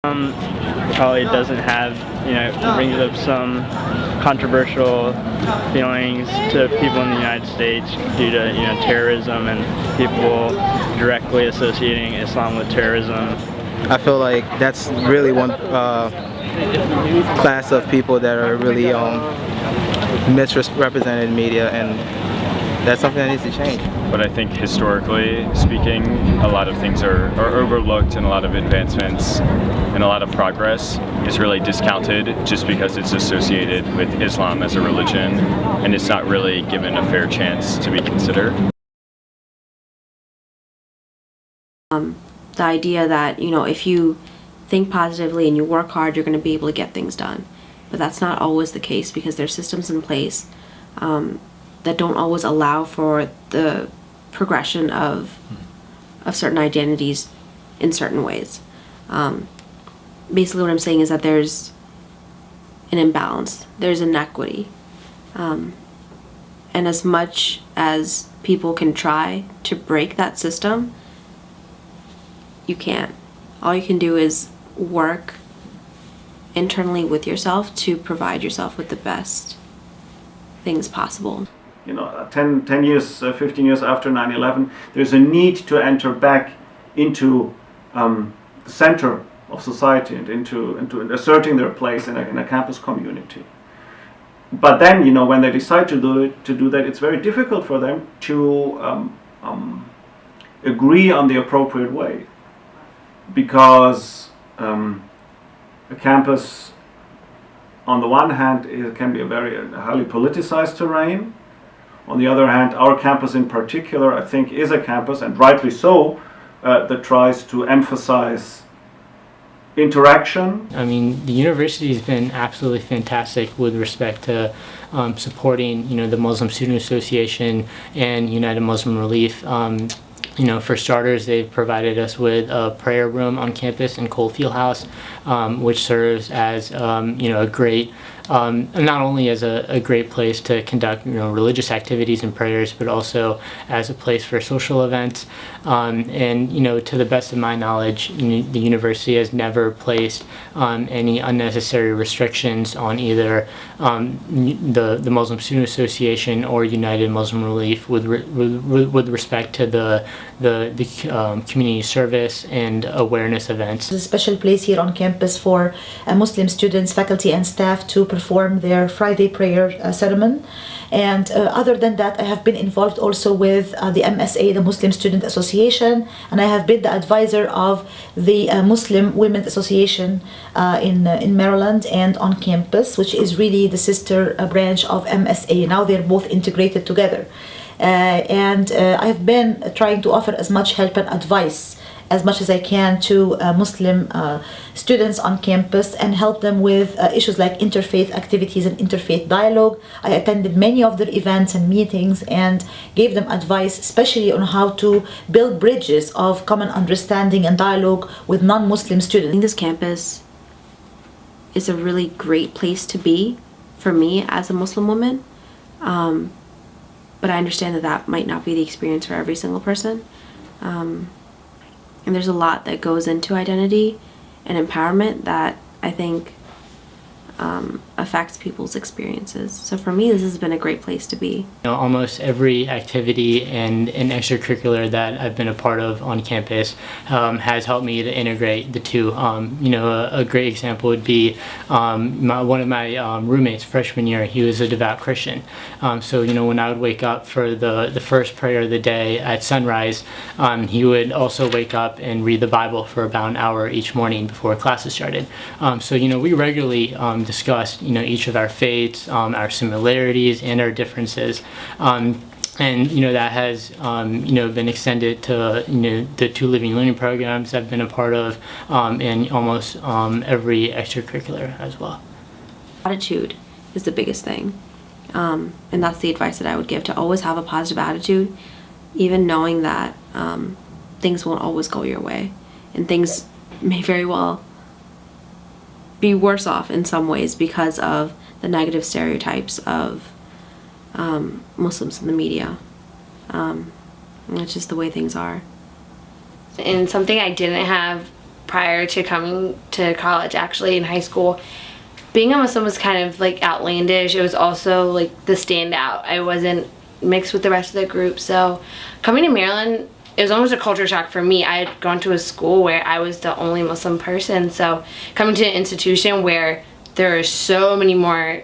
Probably doesn't have, brings up some controversial feelings to people in the United States due to, terrorism and people directly associating Islam with terrorism. I feel like that's really one class of people that are really misrepresented in media, and that's something that needs to change. But I think historically speaking, a lot of things are overlooked, and a lot of advancements and a lot of progress is really discounted just because it's associated with Islam as a religion, and it's not really given a fair chance to be considered. The idea that, if you think positively and you work hard, you're going to be able to get things done. But that's not always the case, because there's systems in place that don't always allow for the progression of certain identities in certain ways. Basically what I'm saying is that there's an imbalance, there's inequity. And as much as people can try to break that system, you can't. All you can do is work internally with yourself to provide yourself with the best things possible. 10 years, 15 years after 9/11, there's a need to enter back into the center of society and into asserting their place in a campus community. But then, when they decide to do that, it's very difficult for them to agree on the appropriate way, because a campus, on the one hand, it can be a very highly politicized terrain. On the other hand, our campus in particular, I think, is a campus, and rightly so, that tries to emphasize interaction. I mean, the university has been absolutely fantastic with respect to supporting, the Muslim Student Association and United Muslim Relief. For starters, they've provided us with a prayer room on campus in Cole Fieldhouse, which serves as, a great, not only as a great place to conduct, religious activities and prayers, but also as a place for social events. And, to the best of my knowledge, the university has never placed any unnecessary restrictions on either the Muslim Student Association or United Muslim Relief with respect to the community service and awareness events. There's a special place here on campus for Muslim students, faculty, and staff to perform their Friday prayer sermon. And other than that, I have been involved also with the MSA, the Muslim Student Association, and I have been the advisor of the Muslim Women's Association in Maryland and on campus, which is really the sister branch of MSA. Now they're both integrated together. And I've been trying to offer as much help and advice as much as I can to Muslim students on campus, and help them with issues like interfaith activities and interfaith dialogue. I attended many of their events and meetings and gave them advice, especially on how to build bridges of common understanding and dialogue with non-Muslim students. I think this campus is a really great place to be for me as a Muslim woman. But I understand that might not be the experience for every single person. And there's a lot that goes into identity and empowerment that I think affects people's experiences. So for me, this has been a great place to be. Almost every activity and extracurricular that I've been a part of on campus has helped me to integrate the two. A great example would be one of my roommates freshman year. He was a devout Christian. So when I would wake up for the first prayer of the day at sunrise, he would also wake up and read the Bible for about an hour each morning before classes started. So we regularly discussed each of our faiths, our similarities and our differences, and that has been extended to the two living learning programs I've been a part of, and almost every extracurricular as well. Attitude is the biggest thing, and that's the advice that I would give, to always have a positive attitude, even knowing that things won't always go your way, and things may very well be worse off in some ways because of the negative stereotypes of Muslims in the media. And it's just the way things are. And something I didn't have prior to coming to college, actually in high school. Being a Muslim was kind of like outlandish. It was also like the standout. I wasn't mixed with the rest of the group. So coming to Maryland, it was almost a culture shock for me. I had gone to a school where I was the only Muslim person. So coming to an institution where there are so many more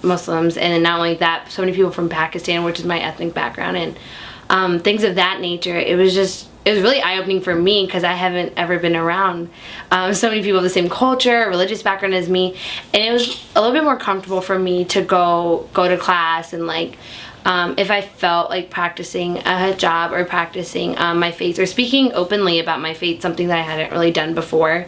Muslims, and then not only that, so many people from Pakistan, which is my ethnic background, and things of that nature. It was really eye-opening for me because I haven't ever been around so many people of the same culture, religious background as me, and it was a little bit more comfortable for me to go to class, and like if I felt like practicing a hijab or practicing my faith or speaking openly about my faith, something that I hadn't really done before,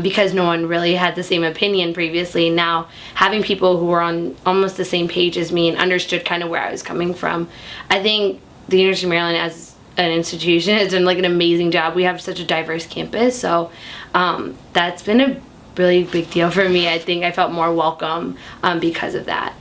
because no one really had the same opinion previously. Now having people who were on almost the same page as me and understood kind of where I was coming from, I think the University of Maryland as an institution has done like an amazing job. We have such a diverse campus, so that's been a really big deal for me. I think I felt more welcome because of that.